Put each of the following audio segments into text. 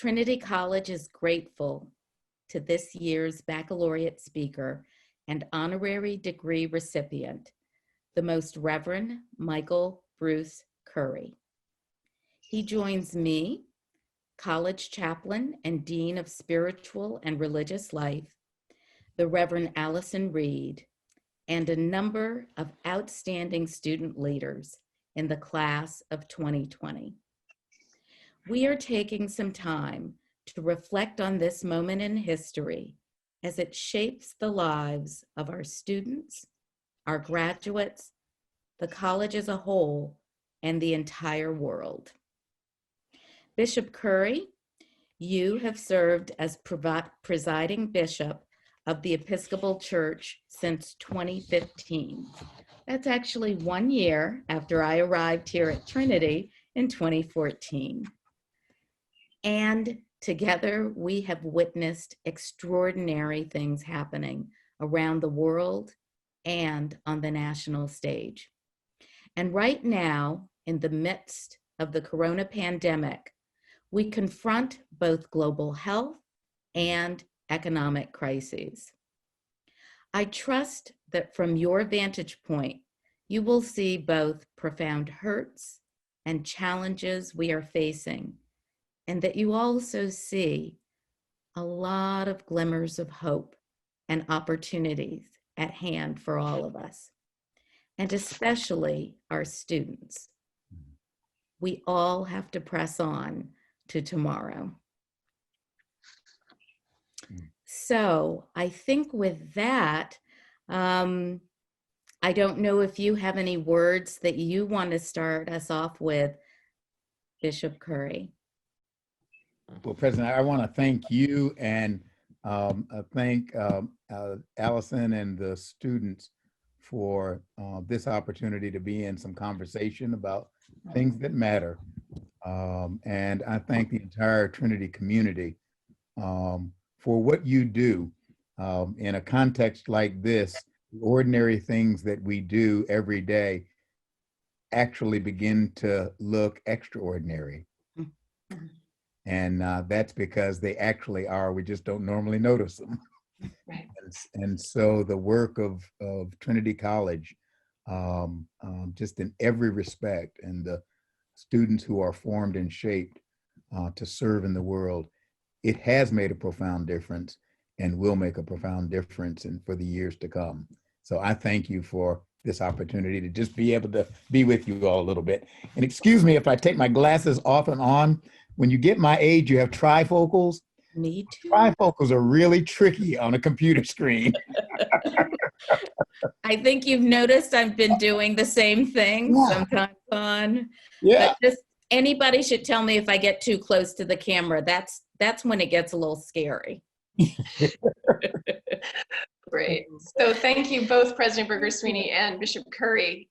Trinity College is grateful to this year's baccalaureate speaker and honorary degree recipient, the Most Reverend Michael Bruce Curry. He joins me, college chaplain and dean of spiritual and religious life, the Reverend Allison Reed, and a number of outstanding student leaders in the class of 2020. We are taking some time to reflect on this moment in history as it shapes the lives of our students, our graduates, the college as a whole, and the entire world. Bishop Curry, you have served as presiding bishop of the Episcopal Church since 2015. That's actually 1 year after I arrived here at Trinity in 2014. And together we have witnessed extraordinary things happening around the world and on the national stage. And right now, in the midst of the corona pandemic, we confront both global health and economic crises. I trust that from your vantage point, you will see both profound hurts and challenges we are facing, and that you also see a lot of glimmers of hope and opportunities at hand for all of us, and especially our students. We all have to press on to tomorrow. So I think with that, I don't know if you have any words that you want to start us off with, Bishop Curry. Well, President, I want to thank you and thank Allison and the students for this opportunity to be in some conversation about things that matter. And I thank the entire Trinity community for what you do in a context like this. The ordinary things that we do every day actually begin to look extraordinary. And that's because they actually are. We just don't normally notice them. Right. And so the work of Trinity College, just in every respect, and the students who are formed and shaped to serve in the world, it has made a profound difference and will make a profound difference for the years to come. So I thank you for this opportunity to just be able to be with you all a little bit. And excuse me if I take my glasses off and on. When you get my age, you have trifocals. Me too. Trifocals are really tricky on a computer screen. I think you've noticed I've been doing the same thing sometimes on. Yeah. But just anybody should tell me if I get too close to the camera. That's when it gets a little scary. Great. So thank you both, President Berger-Sweeney and Bishop Curry.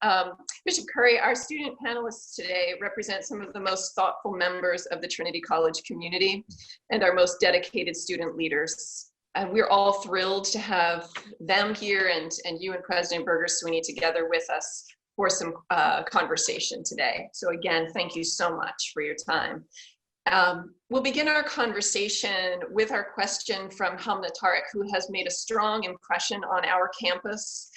Bishop Curry, our student panelists today represent some of the most thoughtful members of the Trinity College community and our most dedicated student leaders. We're all thrilled to have them here and you and President Berger-Sweeney together with us for some conversation today. So again, thank you so much for your time. We'll begin our conversation with our question from Hamna Tariq, who has made a strong impression on our campus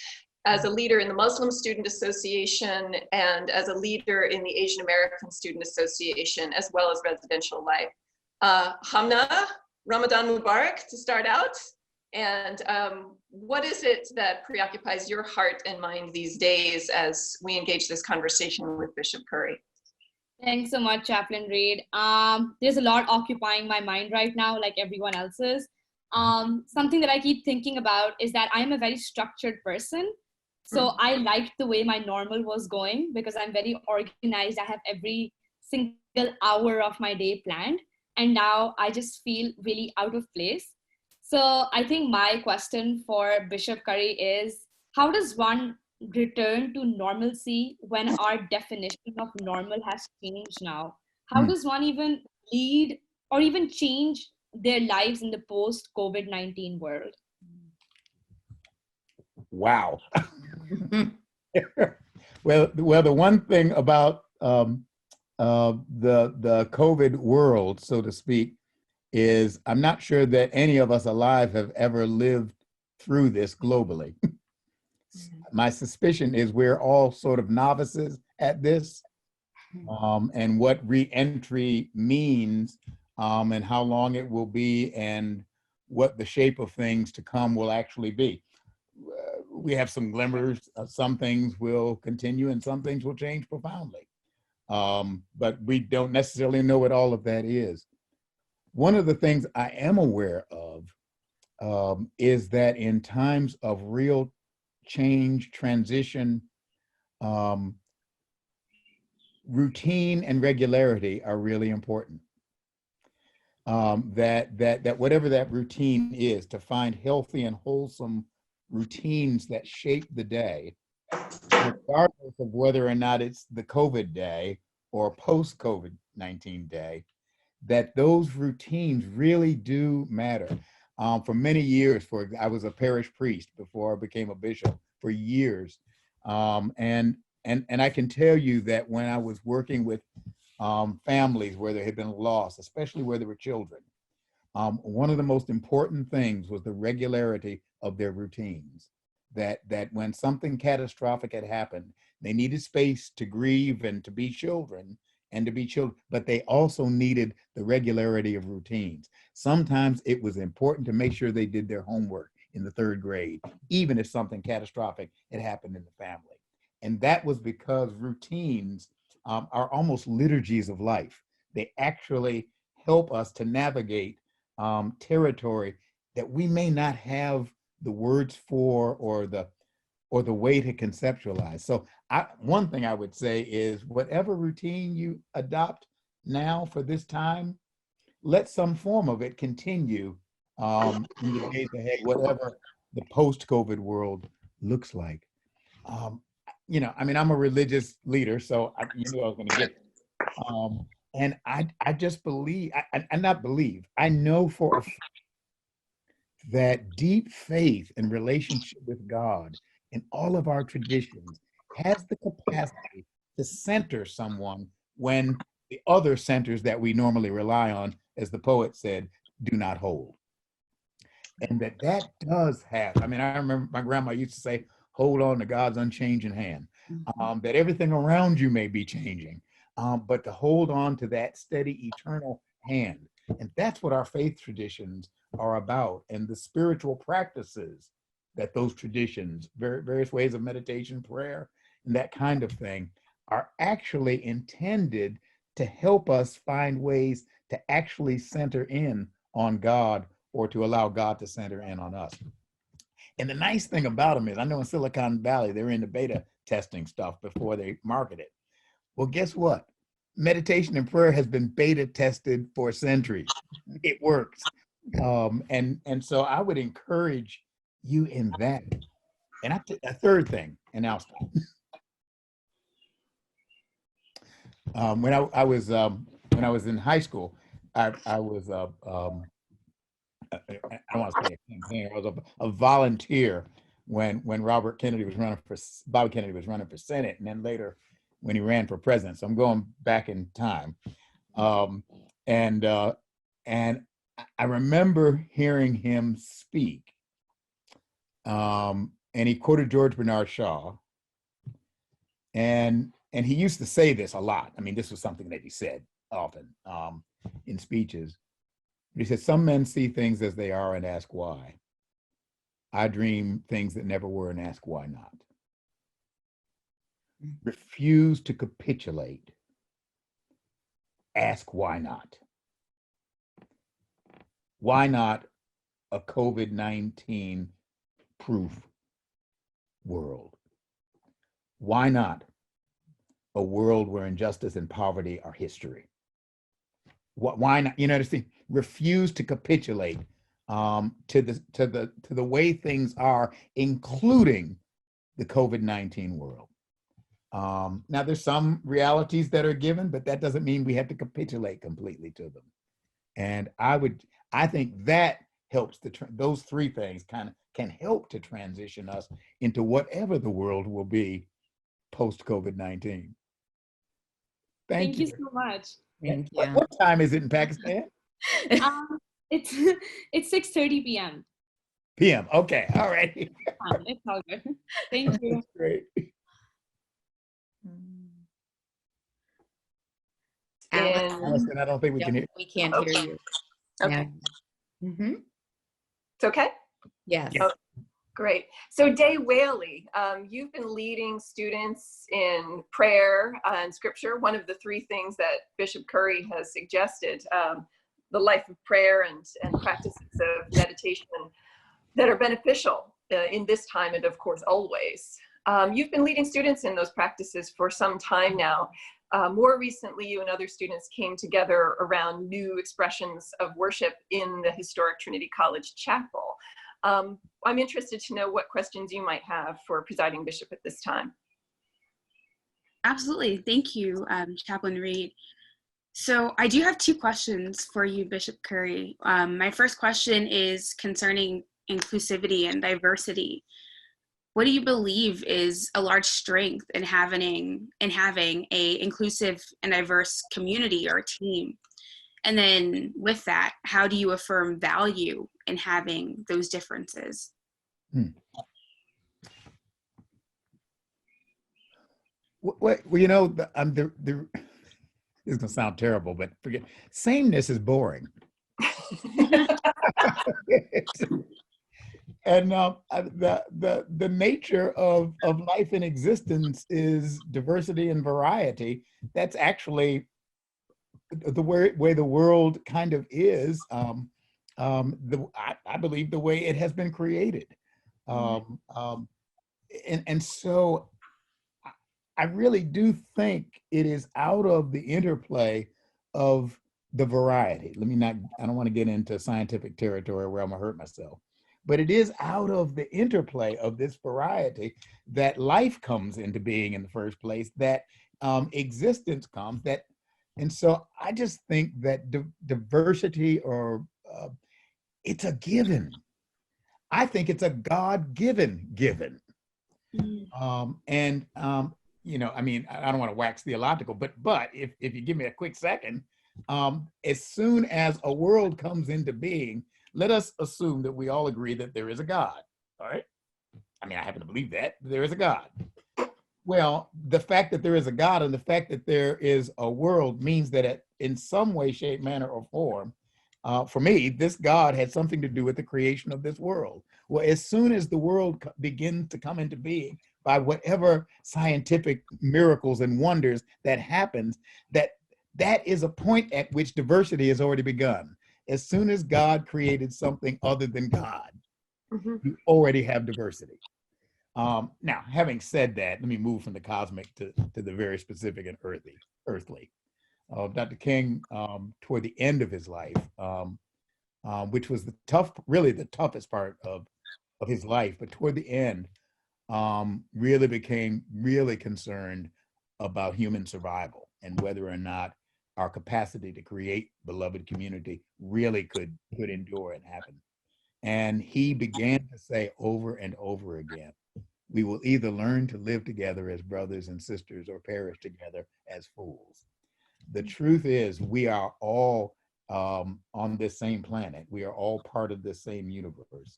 as a leader in the Muslim Student Association and as a leader in the Asian American Student Association, as well as residential life. Hamna, Ramadan Mubarak to start out. And what is it that preoccupies your heart and mind these days as we engage this conversation with Bishop Curry? Thanks so much, Chaplain Reed. There's a lot occupying my mind right now, like everyone else's. Something that I keep thinking about is that I'm a very structured person. So I liked the way my normal was going because I'm very organized. I have every single hour of my day planned. And now I just feel really out of place. So I think my question for Bishop Curry is, how does one return to normalcy when our definition of normal has changed now? How does one even lead or even change their lives in the post-COVID-19 world? Wow. Well, the one thing about the COVID world, so to speak, is I'm not sure that any of us alive have ever lived through this globally. My suspicion is we're all sort of novices at this, and what re-entry means, and how long it will be, and what the shape of things to come will actually be. We have some glimmers. Some things will continue and some things will change profoundly. But we don't necessarily know what all of that is. One of the things I am aware of is that in times of real change, transition, routine and regularity are really important. That whatever that routine is, to find healthy and wholesome routines that shape the day, regardless of whether or not it's the COVID day or post-COVID-19 day, that those routines really do matter. For many years, I was a parish priest before I became a bishop for years. And I can tell you that when I was working with families where there had been loss, especially where there were children, one of the most important things was the regularity of their routines. That when something catastrophic had happened, they needed space to grieve and to be children, but they also needed the regularity of routines. Sometimes it was important to make sure they did their homework in the 3rd grade, even if something catastrophic had happened in the family. And that was because routines are almost liturgies of life. They actually help us to navigate territory that we may not have the words for or the way to conceptualize. So one thing I would say is whatever routine you adopt now for this time, let some form of it continue in the days ahead, whatever the post-COVID world looks like. I mean, I'm a religious leader, so you knew I was going to get. And I just believe, I know for a fact that deep faith and relationship with God in all of our traditions has the capacity to center someone when the other centers that we normally rely on, as the poet said, do not hold. And that does have, I mean, I remember my grandma used to say, hold on to God's unchanging hand, that everything around you may be changing, but to hold on to that steady, eternal hand. And that's what our faith traditions are about. And the spiritual practices that those traditions, various ways of meditation, prayer, and that kind of thing, are actually intended to help us find ways to actually center in on God, or to allow God to center in on us. And the nice thing about them is, I know in Silicon Valley, they're in the beta testing stuff before they market it. Well, guess what? Meditation and prayer has been beta tested for centuries. It works. And so I would encourage you in that. And a third thing, and I'll stop. When I was in high school, I was I don't want to say a campaigner. I was a volunteer when Bobby Kennedy was running for Senate, and then later when he ran for president. So I'm going back in time, and I remember hearing him speak, and he quoted George Bernard Shaw, and he used to say this a lot. I mean, this was something that he said often in speeches. He said, some men see things as they are and ask why. I dream things that never were and ask why not. Refuse to capitulate. Ask why not. Why not a COVID-19 proof world? Why not a world where injustice and poverty are history? Why not? You know, refuse to capitulate to the way things are, including the COVID-19 world. Now, there's some realities that are given, but that doesn't mean we have to capitulate completely to them. And I think that helps those three things can help to transition us into whatever the world will be post COVID-19. Thank you so much. Thank you. What time is it in Pakistan? Um, it's it's 6:30 p.m. PM. Okay. All right. It's all good. Thank you. That's great. Allison, I don't think we Yep, can hear. we can't hear you. Okay. Mm-hmm. It's okay? Yes. Yeah. Great. So Day Whaley, you've been leading students in prayer and scripture, one of the three things that Bishop Curry has suggested, the life of prayer and practices of meditation that are beneficial in this time and of course always. You've been leading students in those practices for some time now. More recently, you and other students came together around new expressions of worship in the historic Trinity College Chapel. I'm interested to know what questions you might have for Presiding Bishop at this time. Absolutely. Thank you, Chaplain Reed. So I do have two questions for you, Bishop Curry. My first question is concerning inclusivity and diversity. What do you believe is a large strength in having a inclusive and diverse community or team? And then with that, how do you affirm value in having those differences? Well, you know, this is gonna sound terrible, but forget sameness is boring. And the nature of life and existence is diversity and variety. That's actually the way the world kind of is. I believe the way it has been created, and so I really do think it is out of the interplay of the variety. I don't want to get into scientific territory where I'm gonna hurt myself, but it is out of the interplay of this variety that life comes into being in the first place, that existence comes, and so I just think that diversity it's a given. I think it's a God-given given. You know, I mean, I don't want to wax theological, but if you give me a quick second, as soon as a world comes into being, let us assume that we all agree that there is a God. All right. I mean, I happen to believe that there is a God. Well, the fact that there is a God and the fact that there is a world means that in some way, shape, manner, or form, for me, this God had something to do with the creation of this world. Well, as soon as the world begins to come into being by whatever scientific miracles and wonders that happens, that is a point at which diversity has already begun. As soon as God created something other than God, you already have diversity. Now, having said that, let me move from the cosmic to the very specific and earthly. Dr. King, toward the end of his life, which was really the toughest part of his life, but toward the end, really became really concerned about human survival and whether or not our capacity to create beloved community really could endure and happen. And he began to say over and over again, we will either learn to live together as brothers and sisters or perish together as fools. The truth is we are all on this same planet. We are all part of this same universe.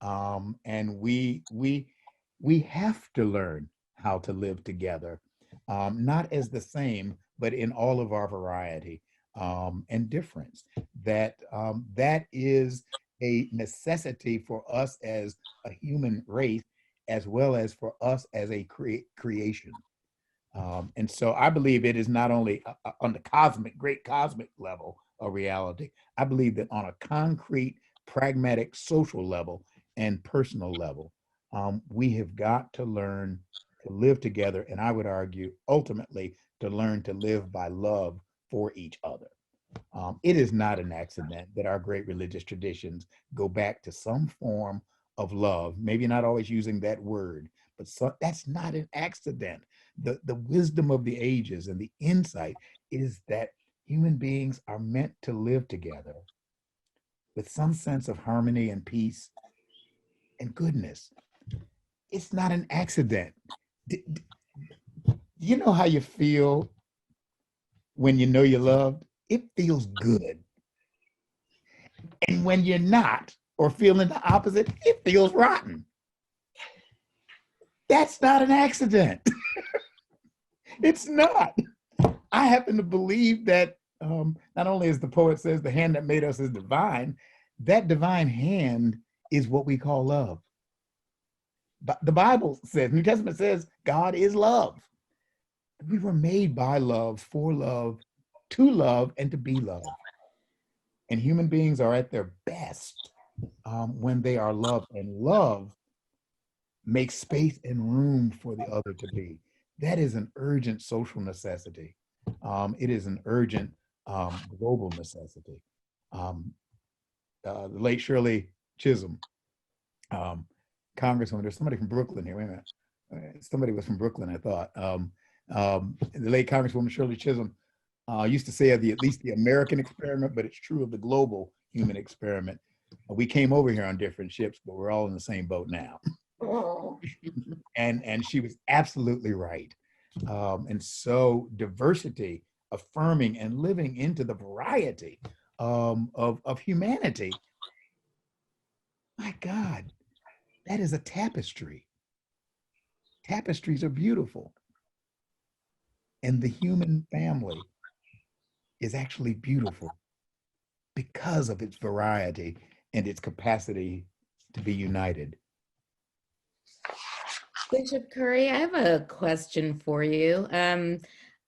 And we have to learn how to live together, not as the same, but in all of our variety and difference. That is a necessity for us as a human race, as well as for us as a creation. And so I believe it is not only on the great cosmic level of reality, I believe that on a concrete, pragmatic, social level and personal level, we have got to learn to live together. And I would argue, ultimately, to learn to live by love for each other. It is not an accident that our great religious traditions go back to some form of love, maybe not always using that word, but that's not an accident. The wisdom of the ages and the insight is that human beings are meant to live together with some sense of harmony and peace and goodness. It's not an accident. You know how you feel when you know you're loved? It feels good. And when you're not, or feeling the opposite, it feels rotten. That's not an accident. It's not. I happen to believe that not only as the poet says, the hand that made us is divine, that divine hand is what we call love. But the Bible says, New Testament says, God is love. We were made by love, for love, to love, and to be loved. And human beings are at their best when they are loved, and love makes space and room for the other to be. That is an urgent social necessity. It is an urgent global necessity. The late Shirley Chisholm, Congresswoman, there's somebody from Brooklyn here. Wait a minute. Somebody was from Brooklyn, I thought. The late Congresswoman Shirley Chisholm used to say of at least the American experiment, but it's true of the global human experiment. We came over here on different ships, but we're all in the same boat now. Oh. And she was absolutely right. And so diversity, affirming and living into the variety of humanity, my God, that is a tapestry. Tapestries are beautiful. And the human family is actually beautiful because of its variety and its capacity to be united. Bishop Curry, I have a question for you.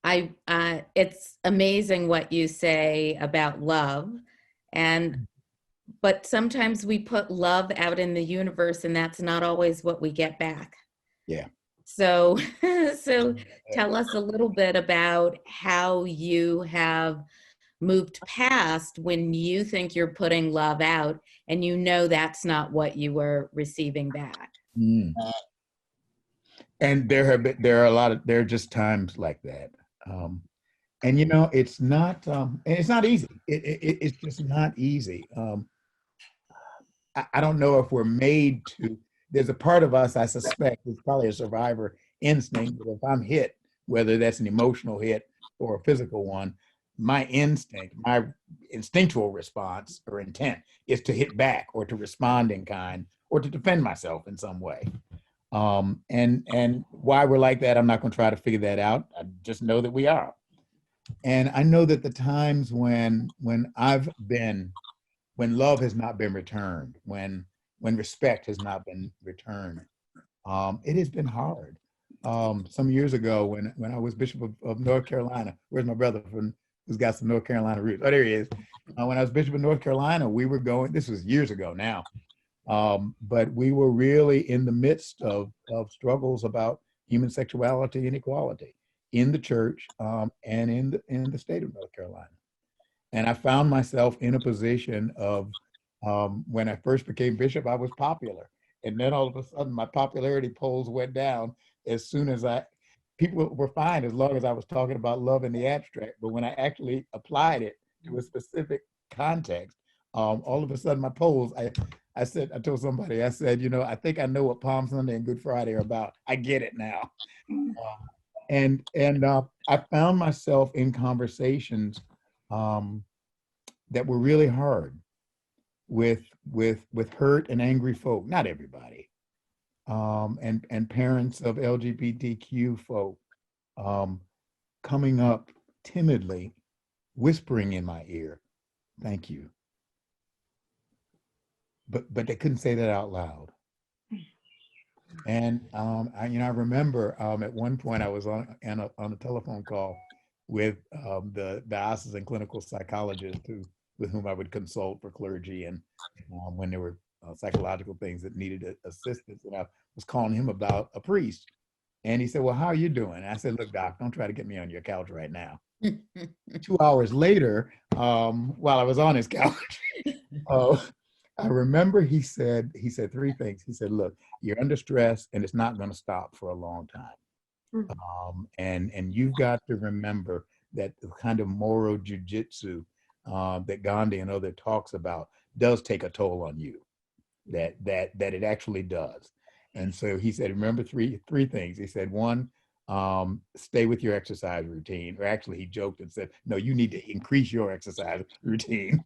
It's amazing what you say about love, but sometimes we put love out in the universe, and that's not always what we get back. Yeah. So, so tell us a little bit about how you have moved past when you think you're putting love out, and you know that's not what you were receiving back. Mm. And there are just times like that. And you know, it's not easy. It's just not easy. I don't know if we're made to. There's a part of us, I suspect, it's probably a survivor instinct, that if I'm hit, whether that's an emotional hit or a physical one, my instinct, my instinctual response or intent is to hit back or to respond in kind or to defend myself in some way. And why we're like that, I'm not going to try to figure that out. I just know that we are. And I know that the times when love has not been returned, when respect has not been returned, it has been hard. Some years ago, when I was Bishop of North Carolina, where's my brother from who's got some North Carolina roots? Oh, there he is. When I was Bishop of North Carolina, we were going. This was years ago now. But we were really in the midst of struggles about human sexuality and equality in the church and in the state of North Carolina. And I found myself in a position of, when I first became bishop, I was popular. And then all of a sudden my popularity polls went down as soon as people were fine as long as I was talking about love in the abstract. But when I actually applied it to a specific context, all of a sudden my polls, I told somebody, I said, you know, I think I know what Palm Sunday and Good Friday are about. I get it now. And I found myself in conversations that were really hard with hurt and angry folk, not everybody, and parents of LGBTQ folk coming up timidly, whispering in my ear, "Thank you." But they couldn't say that out loud. And I remember at one point I was on a telephone call with the diocesan clinical psychologist with whom I would consult for clergy, and when there were psychological things that needed assistance, and I was calling him about a priest, and he said, "Well, how are you doing?" And I said, "Look, Doc, don't try to get me on your couch right now." 2 hours later, while I was on his couch, I remember he said 3 things. He said, "Look, you're under stress, and it's not going to stop for a long time. And you've got to remember that the kind of moral jujitsu that Gandhi and other talks about does take a toll on you. That it actually does." And so he said, "Remember three things." He said, "One, stay with your exercise routine." Or actually, he joked and said, "No, you need to increase your exercise routine."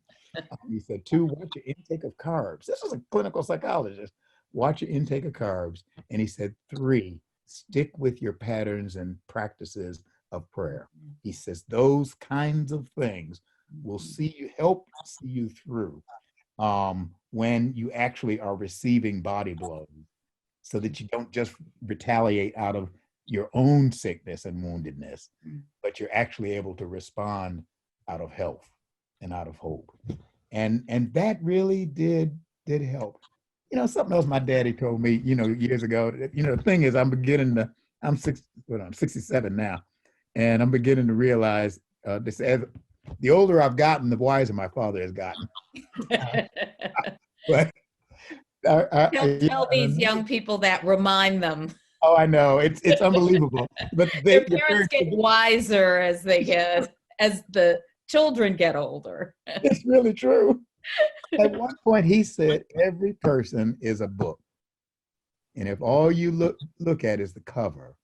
He said, two, watch your intake of carbs. This was a clinical psychologist. Watch your intake of carbs. And he said, three, stick with your patterns and practices of prayer. He says, those kinds of things will help see you through when you actually are receiving body blows, so that you don't just retaliate out of your own sickness and woundedness, but you're actually able to respond out of health and out of hope. And that really did help. You know, something else my daddy told me, you know, years ago, you know, the thing is I'm 67 now, and I'm beginning to realize this, as the older I've gotten, the wiser my father has gotten. But Don't tell these young people that, remind them. Oh, I know. It's unbelievable. But Their parents get wiser as the children get older. It's really true. At one point he said, every person is a book. And if all you look at is the cover,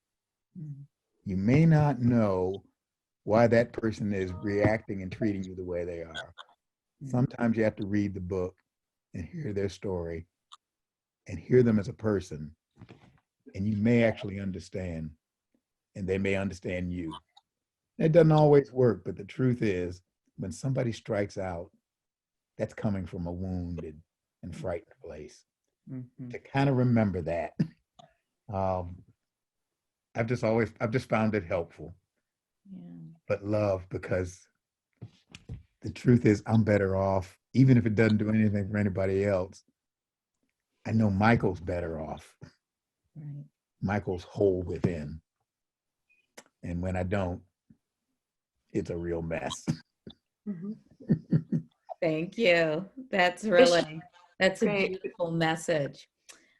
you may not know why that person is reacting and treating you the way they are. Sometimes you have to read the book and hear their story and hear them as a person, and you may actually understand, and they may understand you. It doesn't always work, but the truth is, when somebody strikes out, that's coming from a wounded and frightened place. To kind of remember that, I've just found it helpful. But love, because the truth is, I'm better off, even if it doesn't do anything for anybody else. I know Michael's better off. Right. Michael's whole within. And when I don't, it's a real mess. Thank you. That's a beautiful message.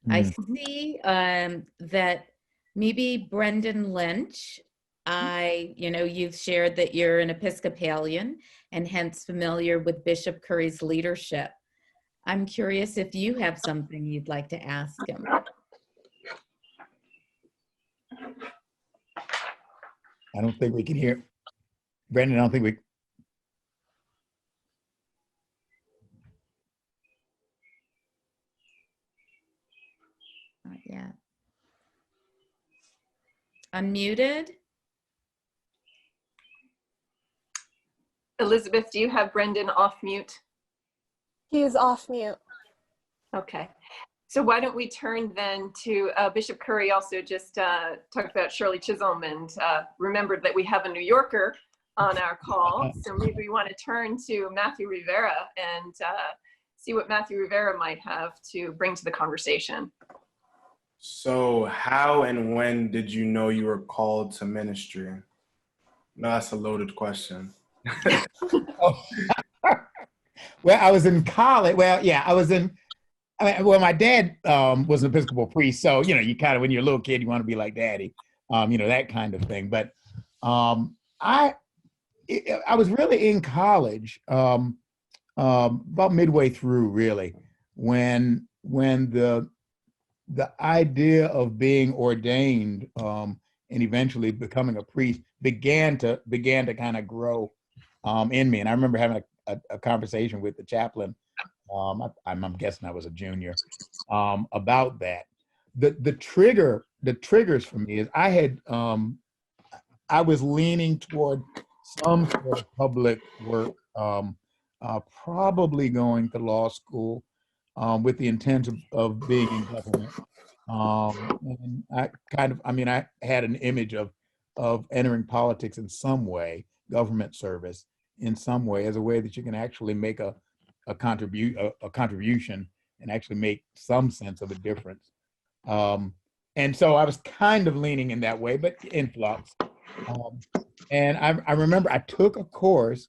I see that maybe Brendan Lynch, you've shared that you're an Episcopalian and hence familiar with Bishop Curry's leadership. I'm curious if you have something you'd like to ask him. I don't think we can hear. Brendan, I don't think we. Not yet. Unmuted? Elizabeth, do you have Brendan off mute? He is off mute. Okay. So why don't we turn then to Bishop Curry also just talked about Shirley Chisholm and remembered that we have a New Yorker on our call. So maybe we want to turn to Matthew Rivera and see what Matthew Rivera might have to bring to the conversation. So how and when did you know you were called to ministry? No, that's a loaded question. Well, I was in college. Well, yeah, my dad was an Episcopal priest. So, you know, you kind of, when you're a little kid, you want to be like daddy, that kind of thing. But I was really in college about midway through, really, when the idea of being ordained and eventually becoming a priest began to kind of grow in me. And I remember having a conversation with the chaplain. I'm guessing I was a junior about that. The triggers for me is I was leaning toward some sort of public work, probably going to law school with the intent of being in government. And I had an image of entering politics in some way, government service in some way, as a way that you can actually make a contribution and actually make some sense of a difference. And so I was kind of leaning in that way, but in flux. And I remember I took a course,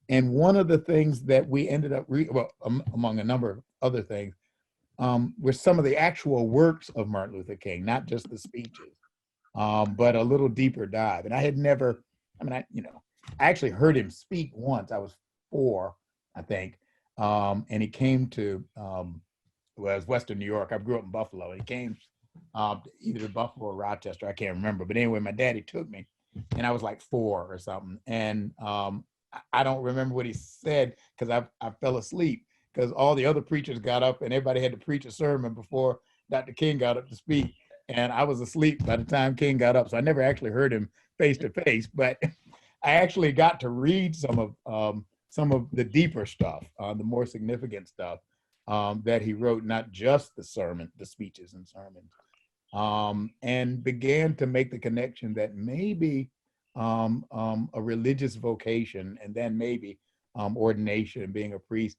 and one of the things that we ended up among a number of other things, were some of the actual works of Martin Luther King, not just the speeches, but a little deeper dive. And I had never, I actually heard him speak once. I was 4, I think. And he came to, it was Western New York. I grew up in Buffalo. And he came either to Buffalo or Rochester. I can't remember. But anyway, my daddy took me, and I was like 4 or something. And I don't remember what he said because I fell asleep because all the other preachers got up and everybody had to preach a sermon before Dr. King got up to speak. And I was asleep by the time King got up. So I never actually heard him face to face, but I actually got to read some of the deeper stuff, the more significant stuff that he wrote, not just the speeches and sermons, and began to make the connection that maybe a religious vocation and then maybe ordination and being a priest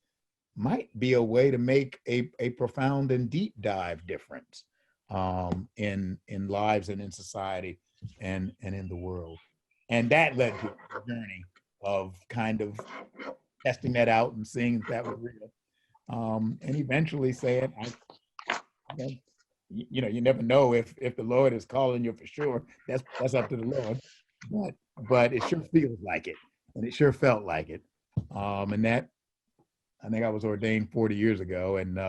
might be a way to make a profound and deep dive difference in lives and in society and in the world. And that led to a journey of kind of testing that out and seeing if that was real. And eventually saying, you never know if the Lord is calling you for sure. That's up to the Lord. But it sure feels like it, and it sure felt like it. And that, I think I was ordained 40 years ago, and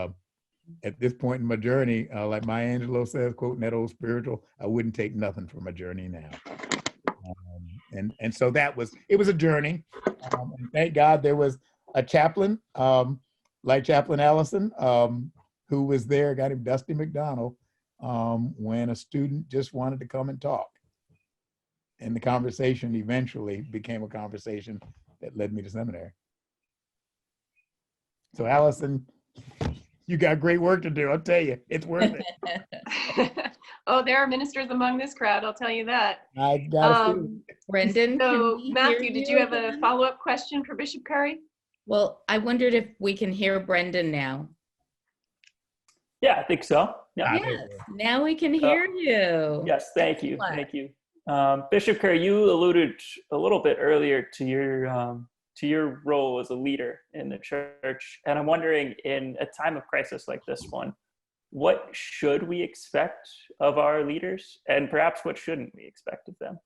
at this point in my journey, like Maya Angelou says, quoting that old spiritual, I wouldn't take nothing from my journey now. And so it was a journey. And thank God there was a chaplain, like Chaplain Allison, who was there, a guy named Dusty McDonald, when a student just wanted to come and talk. And the conversation eventually became a conversation that led me to seminary. So Allison, you got great work to do. I'll tell you, it's worth it. Oh, there are ministers among this crowd, I'll tell you that. I got it. Brendan, So can we Matthew, hear did you have a again? follow-up question for Bishop Curry? Well, I wondered if we can hear Brendan now. Yeah, I think so. Yeah. Yes, now we can hear you. Yes, thank you. Excellent. Thank you. Bishop Curry, you alluded a little bit earlier to your role as a leader in the church. And I'm wondering, in a time of crisis like this one, what should we expect of our leaders? And perhaps what shouldn't we expect of them?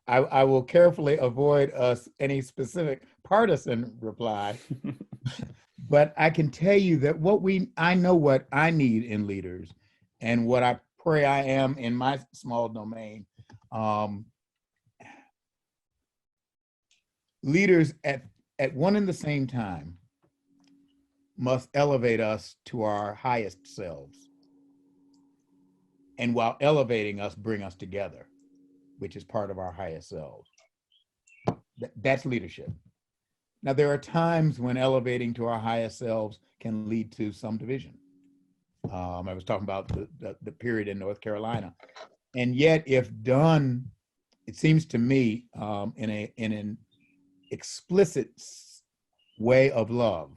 I will carefully avoid any specific partisan reply, but I can tell you that I know what I need in leaders and what I pray I am in my small domain. Leaders at one and the same time must elevate us to our highest selves. And while elevating us, bring us together, which is part of our highest selves. That's leadership. Now, there are times when elevating to our highest selves can lead to some division. I was talking about the period in North Carolina. And yet, if done, it seems to me, in an explicit way of love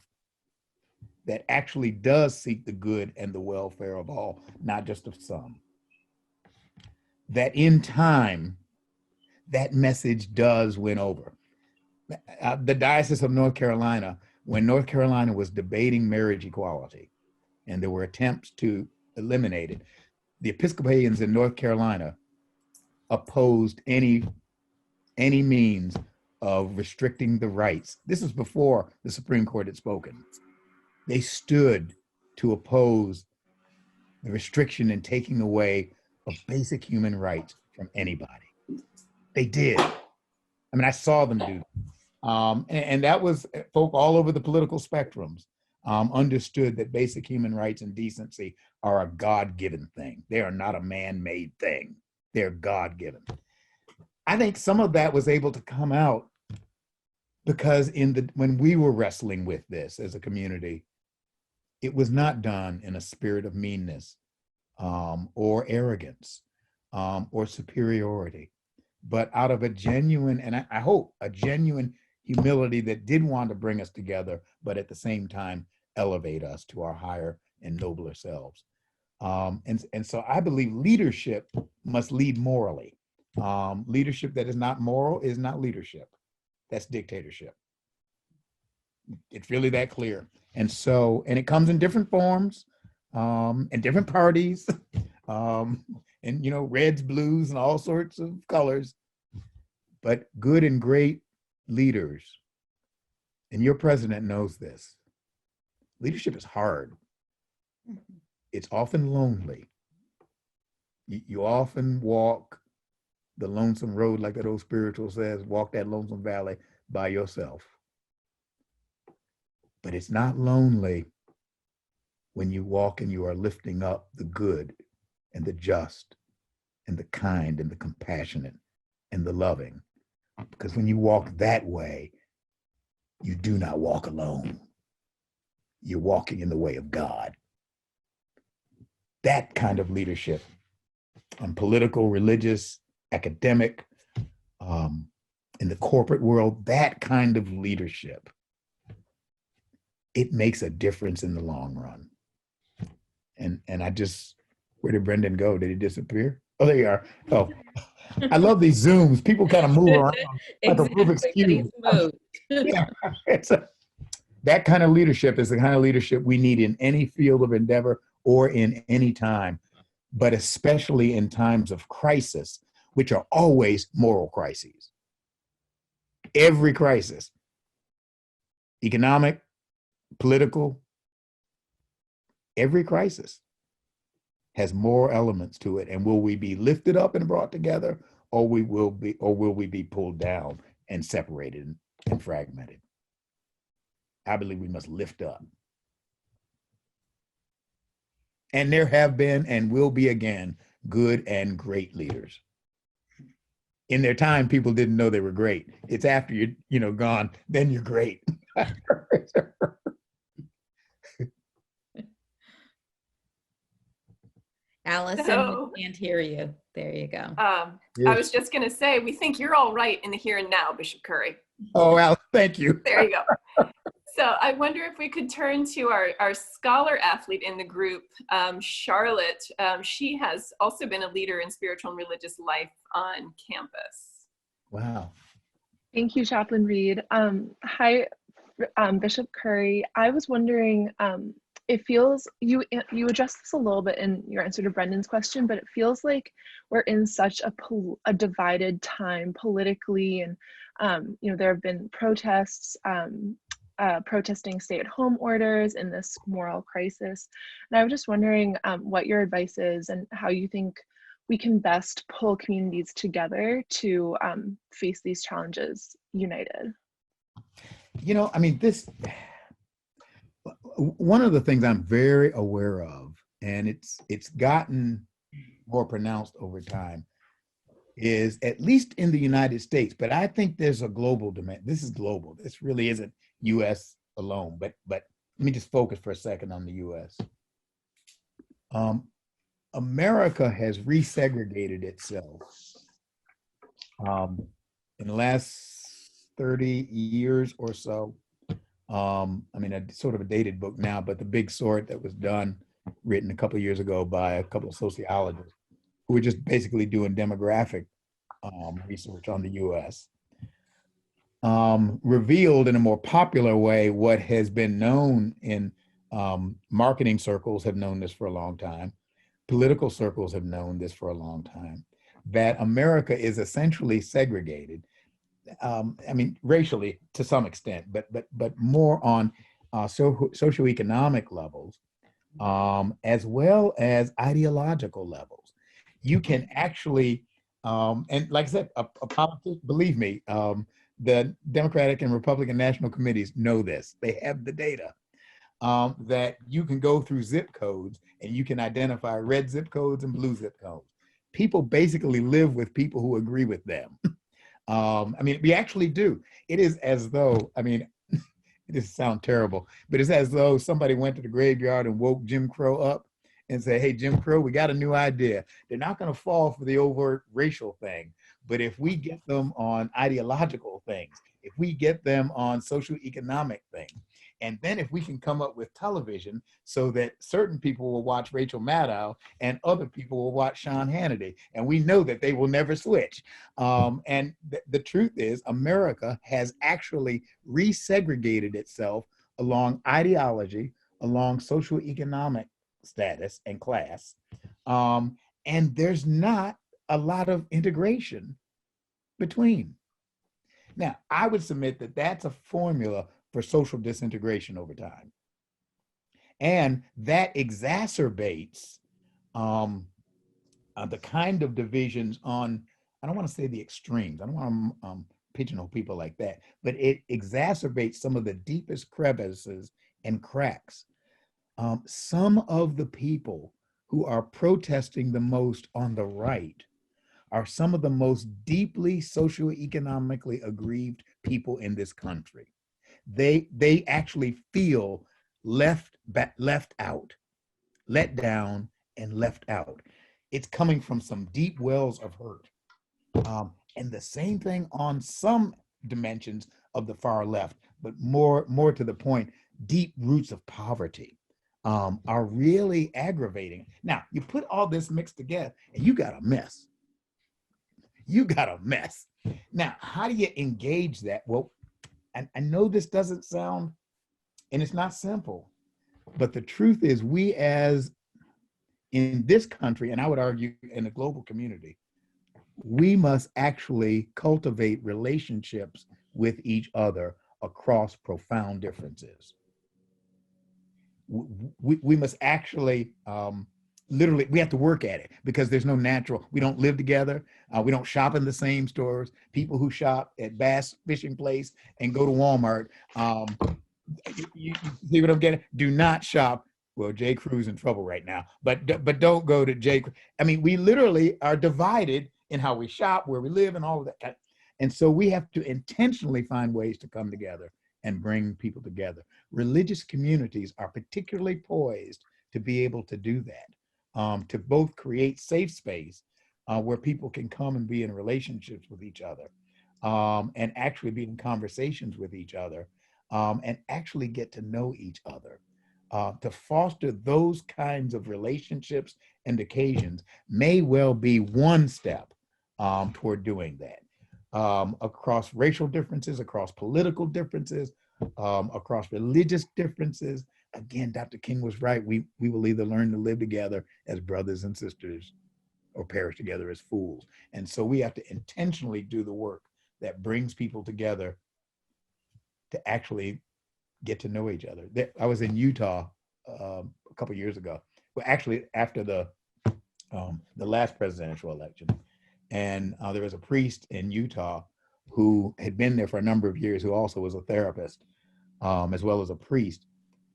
that actually does seek the good and the welfare of all, not just of some, that in time, that message does win over. The Diocese of North Carolina, when North Carolina was debating marriage equality, and there were attempts to eliminate it, the Episcopalians in North Carolina opposed any means of restricting the rights. This is before the Supreme Court had spoken. They stood to oppose the restriction and taking away of basic human rights from anybody. They did. I mean, I saw them do that. And that was folk all over the political spectrums understood that basic human rights and decency are a God-given thing. They are not a man-made thing. They're God-given. I think some of that was able to come out because when we were wrestling with this as a community, it was not done in a spirit of meanness or arrogance or superiority, but out of a genuine, and I hope a genuine humility that did want to bring us together, but at the same time elevate us to our higher and nobler selves. And so I believe leadership must lead morally. Leadership that is not moral is not leadership. That's dictatorship. It's really that clear. And so, and it comes in different forms, and different parties, and reds, blues, and all sorts of colors. But good and great leaders, and your president knows this, leadership is hard. It's often lonely. You often walk the lonesome road, like that old spiritual says, walk that lonesome valley by yourself. But it's not lonely when you walk and you are lifting up the good and the just and the kind and the compassionate and the loving. Because when you walk that way, you do not walk alone. You're walking in the way of God. That kind of leadership, political, religious, academic, in the corporate world, that kind of leadership, it makes a difference in the long run. And I just, where did Brendan go? Did he disappear? Oh, there you are. Oh, I love these Zooms. People kind of move around like a Rubik's Cube. Yeah, that kind of leadership is the kind of leadership we need in any field of endeavor or in any time, but especially in times of crisis, which are always moral crises. Every crisis, economic, political, every crisis has moral elements to it. And will we be lifted up and brought together, or will we be pulled down and separated and fragmented? I believe we must lift up. And there have been and will be again good and great leaders. In their time, people didn't know they were great. It's after you're gone, then you're great. Allison, we can't hear you. There you go. I was just going to say, we think you're all right in the here and now, Bishop Curry. Oh, Al, thank you. There you go. So I wonder if we could turn to our scholar athlete in the group, Charlotte. She has also been a leader in spiritual and religious life on campus. Wow. Thank you, Chaplain Reed. Hi, Bishop Curry. I was wondering, it feels, you addressed this a little bit in your answer to Brendan's question, but it feels like we're in such a divided time politically, and there have been protests, protesting stay-at-home orders in this moral crisis. And I was just wondering what your advice is and how you think we can best pull communities together to face these challenges united. One of the things I'm very aware of, and it's gotten more pronounced over time, is, at least in the United States, but I think there's a global demand. This is global. This really isn't U.S. alone, but let me just focus for a second on the U.S. America has resegregated itself in the last 30 years or so. A sort of a dated book now, but The Big Sort, that was written a couple of years ago by a couple of sociologists who were just basically doing demographic research on the U.S. Revealed in a more popular way what has been known in marketing circles, have known this for a long time. Political circles have known this for a long time, that America is essentially segregated. Racially to some extent, but more on socioeconomic levels, as well as ideological levels. You can actually, and like I said, a politician, believe me, the Democratic and Republican National Committees know this. They have the data, that you can go through zip codes and you can identify red zip codes and blue zip codes. People basically live with people who agree with them. We actually do. It is as though, it sounds terrible, but it's as though somebody went to the graveyard and woke Jim Crow up and said, hey, Jim Crow, we got a new idea. They're not going to fall for the overt racial thing, but if we get them on ideological things, if we get them on socioeconomic things, and then if we can come up with television so that certain people will watch Rachel Maddow and other people will watch Sean Hannity, and we know that they will never switch. And the truth is, America has actually resegregated itself along ideology, along socioeconomic status and class. And there's not a lot of integration between. Now, I would submit that that's a formula for social disintegration over time. And that exacerbates the kind of divisions on, I don't want to say the extremes. I don't want to pigeonhole people like that, but it exacerbates some of the deepest crevices and cracks. Some of the people who are protesting the most on the right are some of the most deeply socioeconomically aggrieved people in this country. They actually feel left out, let down, and left out. It's coming from some deep wells of hurt. And the same thing on some dimensions of the far left, but more to the point, deep roots of poverty are really aggravating. Now, you put all this mixed together and you got a mess. You got a mess. Now, how do you engage that? Well, I know this doesn't sound, and it's not simple, but the truth is we as in this country, and I would argue in the global community, we must actually cultivate relationships with each other across profound differences. We must actually literally, we have to work at it because there's no natural, we don't live together. We don't shop in the same stores. People who shop at Bass Fishing Place and go to Walmart, you see what I'm getting? Do not shop. Well, J. Crew's in trouble right now, but don't go to J. Crew. I mean, we literally are divided in how we shop, where we live, and all of that. And so we have to intentionally find ways to come together and bring people together. Religious communities are particularly poised to be able to do that, to both create safe space where people can come and be in relationships with each other, and actually be in conversations with each other, and actually get to know each other. To foster those kinds of relationships and occasions may well be one step toward doing that. Across racial differences, across political differences, across religious differences. Again, Dr. King was right. We will either learn to live together as brothers and sisters or perish together as fools. And so we have to intentionally do the work that brings people together to actually get to know each other. I was in Utah a couple of years ago. Well, actually, after the last presidential election, and there was a priest in Utah who had been there for a number of years, who also was a therapist, as well as a priest.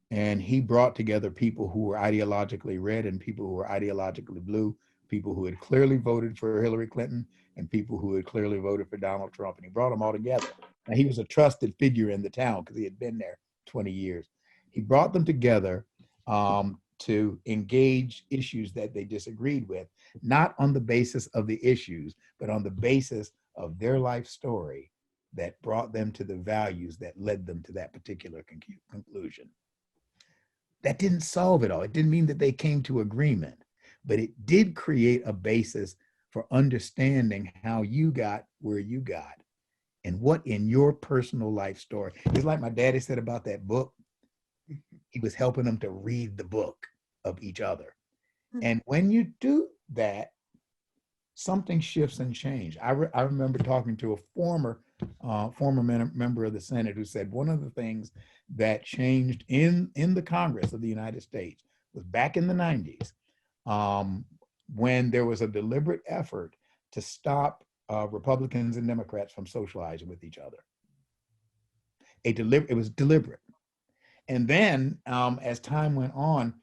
And he brought together people who were ideologically red and people who were ideologically blue, people who had clearly voted for Hillary Clinton and people who had clearly voted for Donald Trump. And he brought them all together. Now, he was a trusted figure in the town because he had been there 20 years. He brought them together to engage issues that they disagreed with, not on the basis of the issues, but on the basis of their life story that brought them to the values that led them to that particular conclusion. That didn't solve it all. It didn't mean that they came to agreement, but it did create a basis for understanding how you got where you got and what in your personal life story. It's like my daddy said about that book. He was helping them to read the book of each other. And when you do that, something shifts and change. I remember talking to a former member of the Senate who said one of the things that changed in the Congress of the United States was back in the 90s, when there was a deliberate effort to stop Republicans and Democrats from socializing with each other. It was deliberate. And then as time went on,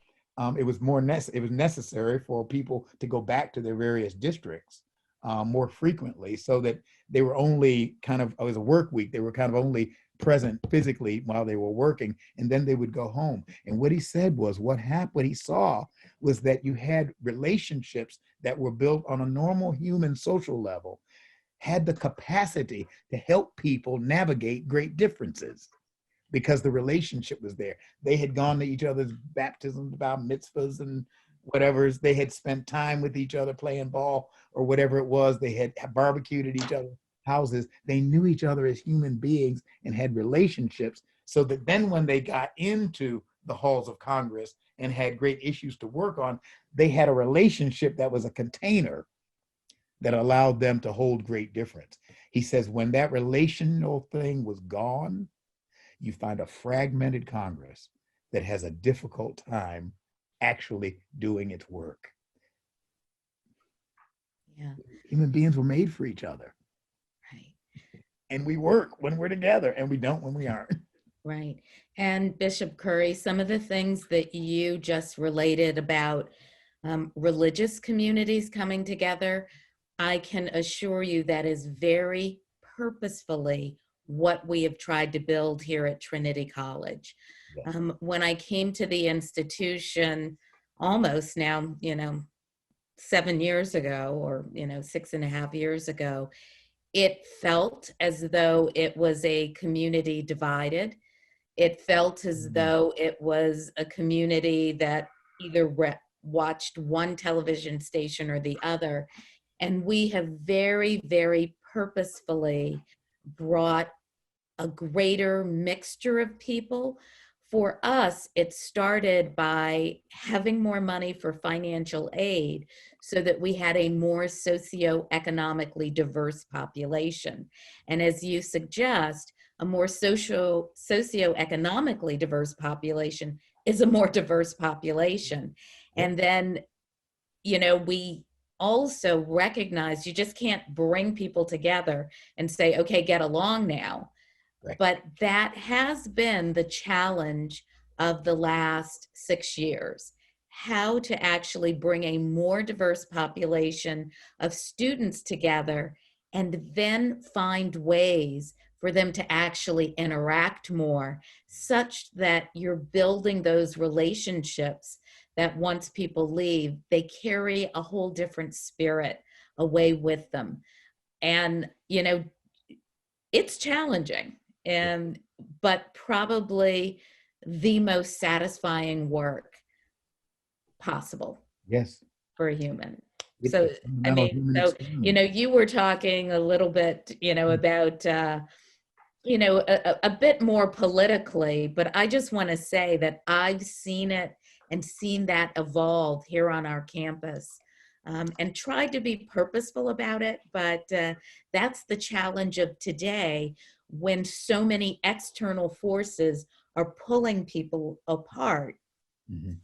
it was necessary for people to go back to their various districts more frequently, so that they were only kind of, it was a work week, they were kind of only present physically while they were working, and then they would go home. And what he said was, what he saw was that you had relationships that were built on a normal human social level, had the capacity to help people navigate great differences, because the relationship was there. They had gone to each other's baptisms, bar mitzvahs, and whatever. They had spent time with each other playing ball or whatever it was. They had barbecued at each other's houses. They knew each other as human beings and had relationships, so that then when they got into the halls of Congress and had great issues to work on, they had a relationship that was a container that allowed them to hold great difference. He says when that relational thing was gone, you find a fragmented Congress that has a difficult time actually doing its work. Yeah. Human beings were made for each other. Right. And we work when we're together, and we don't when we aren't. Right. And Bishop Curry, some of the things that you just related about religious communities coming together, I can assure you that is very purposefully what we have tried to build here at Trinity College. Yes. When I came to the institution almost now, 7 years ago, or 6.5 years ago, it felt as though it was a community divided. It felt as though it was a community that either watched one television station or the other. And we have very, very purposefully brought a greater mixture of people. For us, it started by having more money for financial aid so that we had a more socioeconomically diverse population. And as you suggest, a more socioeconomically diverse population is a more diverse population. And then, we also recognize you just can't bring people together and say, okay, get along now. Right. But that has been the challenge of the last 6 years, how to actually bring a more diverse population of students together and then find ways for them to actually interact more, such that you're building those relationships that once people leave, they carry a whole different spirit away with them. And, it's challenging, but probably the most satisfying work possible. Yes. For a human. It's So, a fundamental human experience. you were talking a little bit, about, a bit more politically, but I just want to say that I've seen it and seen that evolve here on our campus, and tried to be purposeful about it. But that's the challenge of today, when so many external forces are pulling people apart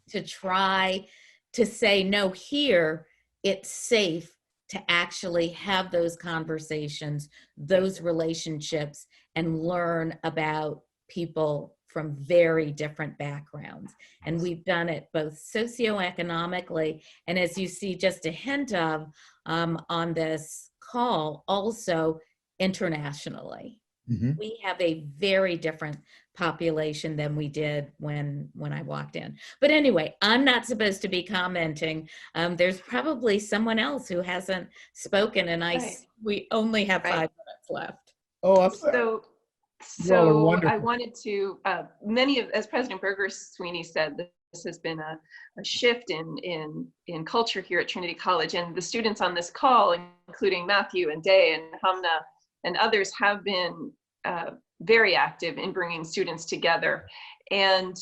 to try to say, no, here it's safe to actually have those conversations, those relationships, and learn about people from very different backgrounds. And we've done it both socioeconomically, and as you see just a hint of on this call, also internationally. We have a very different population than we did when I walked in. But anyway, I'm not supposed to be commenting. There's probably someone else who hasn't spoken, and we only have 5 minutes left. Oh, I'm sorry. So I wanted to, as President Berger-Sweeney said, this has been a shift in culture here at Trinity College, and the students on this call, including Matthew and Day and Hamna and others, have been very active in bringing students together. And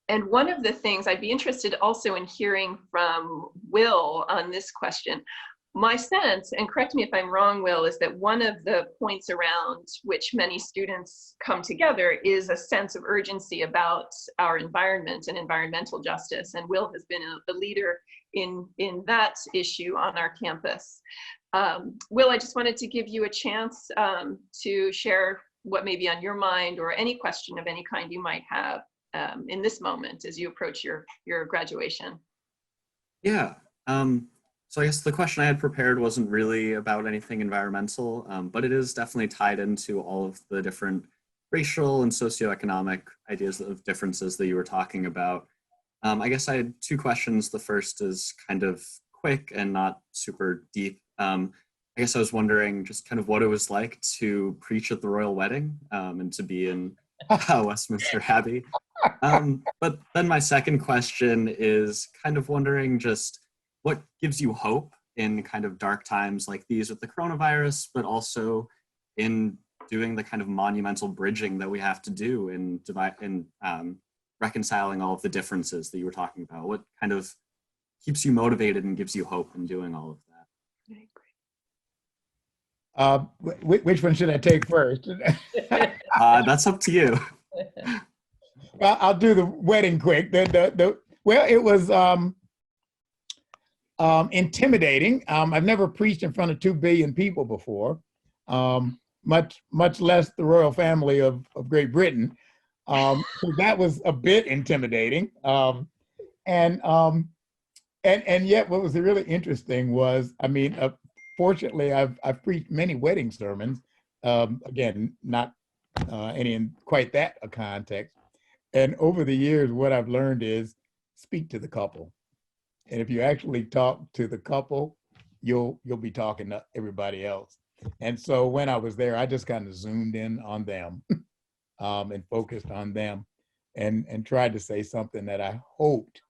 one of the things I'd be interested also in hearing from Will on this question. My sense, and correct me if I'm wrong, Will, is that one of the points around which many students come together is a sense of urgency about our environment and environmental justice. And Will has been a leader in that issue on our campus. Will, I just wanted to give you a chance to share what may be on your mind, or any question of any kind you might have in this moment as you approach your graduation. Yeah. So I guess the question I had prepared wasn't really about anything environmental, but it is definitely tied into all of the different racial and socioeconomic ideas of differences that you were talking about. I guess I had 2 questions. The first is kind of quick and not super deep. I guess I was wondering just kind of what it was like to preach at the royal wedding, and to be in Westminster Abbey. But then my second question is kind of wondering just what gives you hope in kind of dark times like these with the coronavirus, but also in doing the kind of monumental bridging that we have to do in reconciling all of the differences that you were talking about? What kind of keeps you motivated and gives you hope in doing all of that? Which one should I take first? That's up to you. Well, I'll do the wedding quick. Well, it was intimidating. I've never preached in front of 2 billion people before, much less the royal family of Great Britain. So that was a bit intimidating. And yet what was really interesting was, I mean, fortunately, I've preached many wedding sermons, again, not any in quite that a context. And over the years, what I've learned is speak to the couple. And if you actually talk to the couple, you'll be talking to everybody else. And so when I was there, I just kind of zoomed in on them and focused on them and tried to say something that I hoped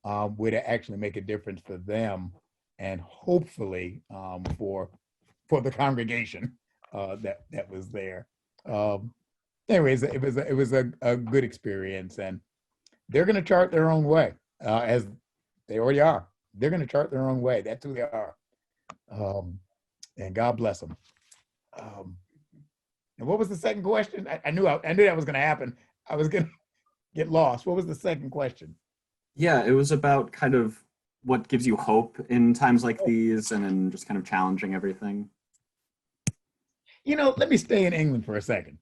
would actually make a difference for them and hopefully for the congregation that was there. Anyways, it was a good experience, and they're going to chart their own way, as they already are. They're going to chart their own way. That's who they are, and God bless them. And what was the second question? I knew that was going to happen. I was going to get lost. What was the second question? Yeah, it was about kind of what gives you hope in times like these and in just kind of challenging everything. You know, let me stay in England for a second.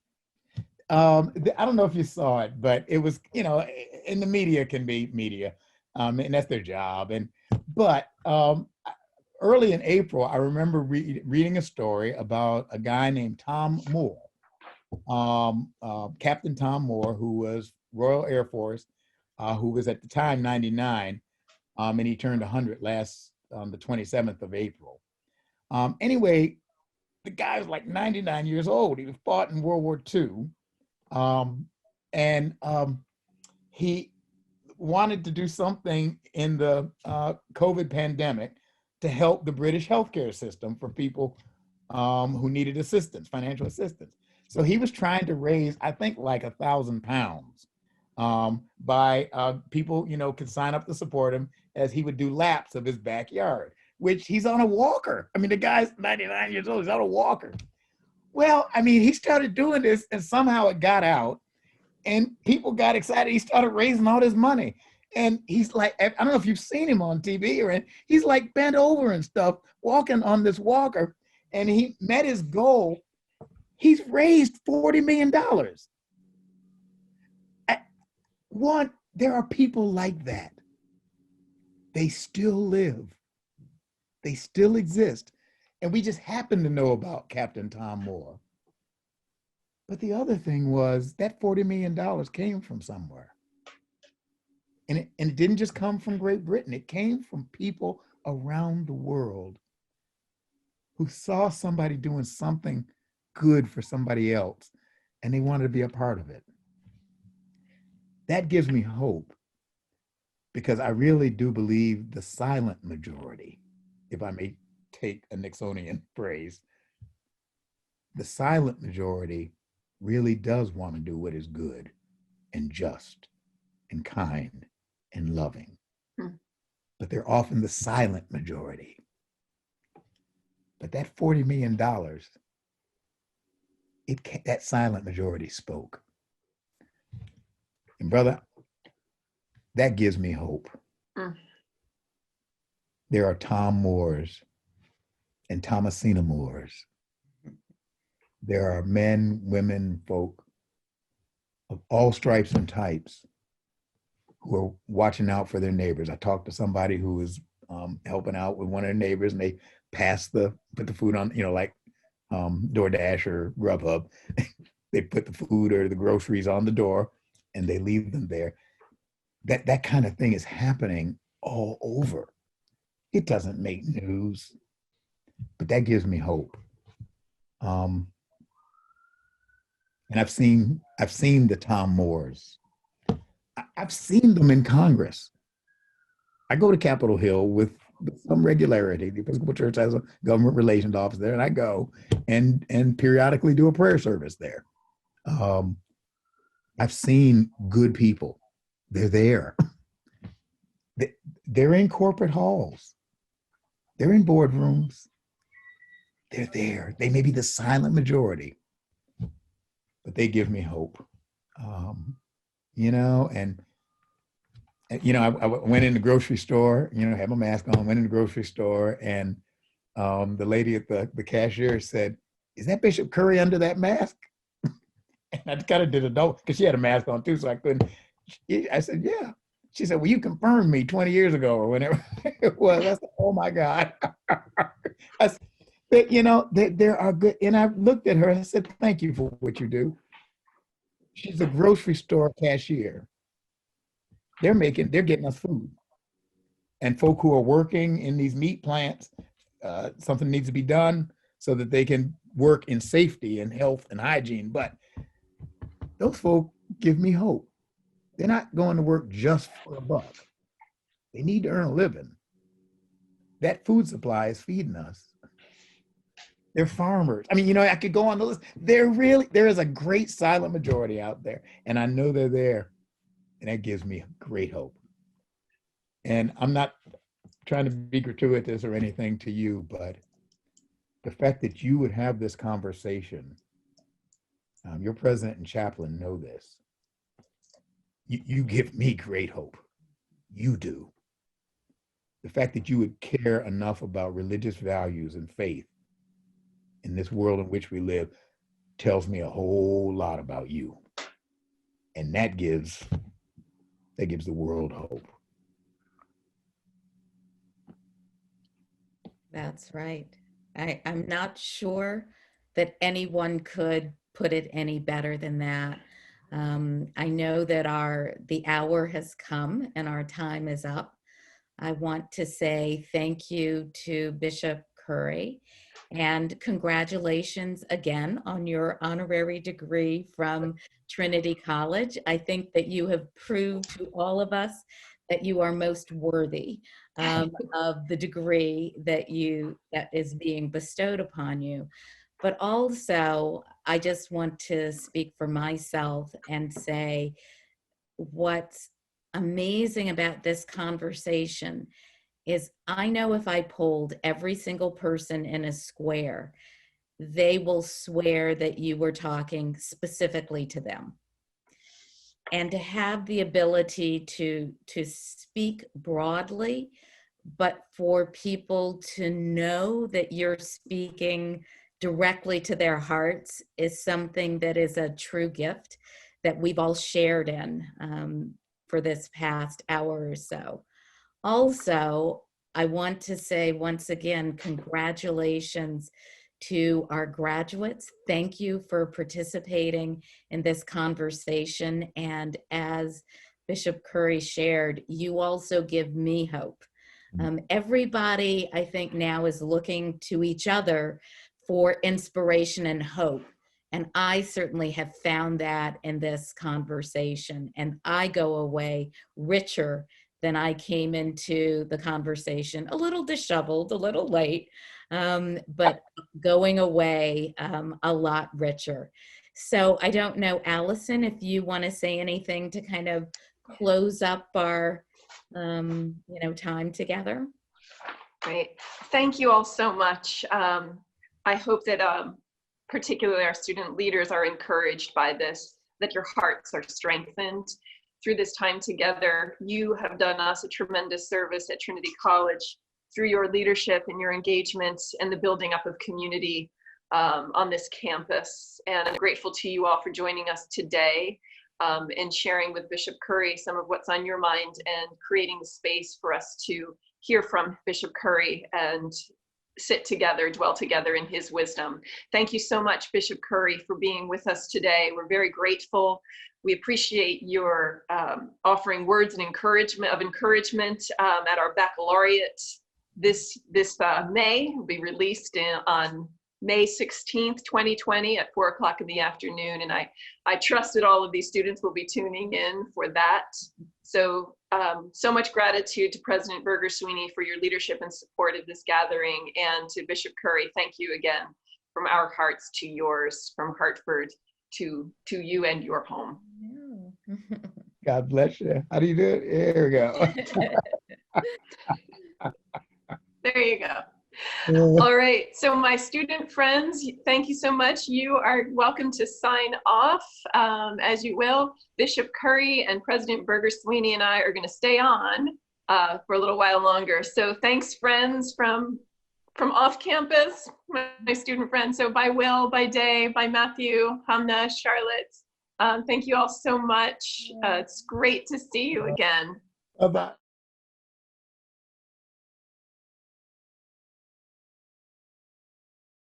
I don't know if you saw it, but it was, you know, in the media can be media, and that's their job. But early in April, I remember reading a story about a guy named Tom Moore, Captain Tom Moore, who was Royal Air Force, who was at the time 99, and he turned 100 last the 27th of April. Anyway, the guy was like 99 years old. He was fought in World War II. He wanted to do something in the COVID pandemic to help the British healthcare system for people who needed assistance, financial assistance. So he was trying to raise, I think, like £1,000 by people, you know, could sign up to support him as he would do laps of his backyard, which he's on a walker. I mean, the guy's 99 years old, he's on a walker. Well, I mean, he started doing this and somehow it got out and people got excited. He started raising all this money. And he's like, I don't know if you've seen him on TV or anything, he's like bent over and stuff, walking on this walker. And he met his goal. He's raised $40 million. There are people like that. They still live. They still exist. And we just happen to know about Captain Tom Moore. But the other thing was that $40 million came from somewhere. And it didn't just come from Great Britain. It came from people around the world who saw somebody doing something good for somebody else and they wanted to be a part of it. That gives me hope because I really do believe the silent majority, if I may take a Nixonian phrase, the silent majority really does want to do what is good and just and kind and loving. But they're often the silent majority. But that $40 million, that silent majority spoke. And brother, that gives me hope. There are Tom Moores and Thomasina Moores. There are men, women, folk of all stripes and types who are watching out for their neighbors. I talked to somebody who was helping out with one of their neighbors, and they put the food on, you know, like DoorDash or Grubhub. They put the food or the groceries on the door, and they leave them there. That kind of thing is happening all over. It doesn't make news, but that gives me hope. And I've seen the Tom Moores. I've seen them in Congress. I go to Capitol Hill with some regularity. The Episcopal Church has a government relations office there, and I go and periodically do a prayer service there. I've seen good people. They're there. They're in corporate halls. They're in boardrooms. They're there. They may be the silent majority, but they give me hope. You know, and you know, I went in the grocery store, you know, had my mask on, went in the grocery store, and the lady at the cashier said, "Is that Bishop Curry under that mask?" And I kind of did a double because she had a mask on too, so I couldn't. I said, "Yeah." She said, "Well, you confirmed me 20 years ago or whenever it was." I said, "Oh my God." I said, but, you know, there are good, and I looked at her and I said, "Thank you for what you do." She's a grocery store cashier. They're getting us food. And folk who are working in these meat plants, something needs to be done so that they can work in safety and health and hygiene. But those folk give me hope. They're not going to work just for a buck. They need to earn a living. That food supply is feeding us. They're farmers. I mean, you know, I could go on the list. There is a great silent majority out there, and I know they're there, and that gives me great hope. And I'm not trying to be gratuitous or anything to you, but the fact that you would have this conversation, your president and chaplain know this. You give me great hope. You do. The fact that you would care enough about religious values and faith in this world in which we live tells me a whole lot about you. And that gives the world hope. That's right. I'm not sure that anyone could put it any better than that. I know that the hour has come and our time is up. I want to say thank you to Bishop Curry and congratulations again on your honorary degree from Trinity College. I think that you have proved to all of us that you are most worthy of the degree that is being bestowed upon you. But also, I just want to speak for myself and say what's amazing about this conversation is I know if I polled every single person in a square, they will swear that you were talking specifically to them. And to have the ability to speak broadly, but for people to know that you're speaking directly to their hearts is something that is a true gift that we've all shared in for this past hour or so. Also, I want to say once again, congratulations to our graduates. Thank you for participating in this conversation. And as Bishop Curry shared, you also give me hope. Everybody, I think, now is looking to each other for inspiration and hope. And I certainly have found that in this conversation. And I go away richer than I came into the conversation, a little disheveled, a little late, but going away a lot richer. So I don't know, Allison, if you want to say anything to kind of close up our time together. Great. Thank you all so much. I hope that particularly our student leaders are encouraged by this, that your hearts are strengthened through this time together. You have done us a tremendous service at Trinity College through your leadership and your engagement and the building up of community on this campus. And I'm grateful to you all for joining us today and sharing with Bishop Curry some of what's on your mind and creating the space for us to hear from Bishop Curry and sit together, dwell together in his wisdom. Thank you so much, Bishop Curry, for being with us today. We're very grateful. We appreciate your offering words and encouragement at our baccalaureate this May. Will be released on May 16th, 2020 at 4 o'clock in the afternoon. And I trust that all of these students will be tuning in for that. So much gratitude to President Berger-Sweeney for your leadership and support of this gathering, and to Bishop Curry, thank you again from our hearts to yours, from Hartford to you and your home. God bless you. How do you do it? Here we go. There you go. All right, so my student friends, thank you so much. You are welcome to sign off as you will. Bishop Curry and President Berger-Sweeney and I are going to stay on for a little while longer. So thanks, friends from off campus, my student friends. So bye Will, bye Day, bye Matthew, Hamna, Charlotte. Thank you all so much. It's great to see you again. Bye-bye.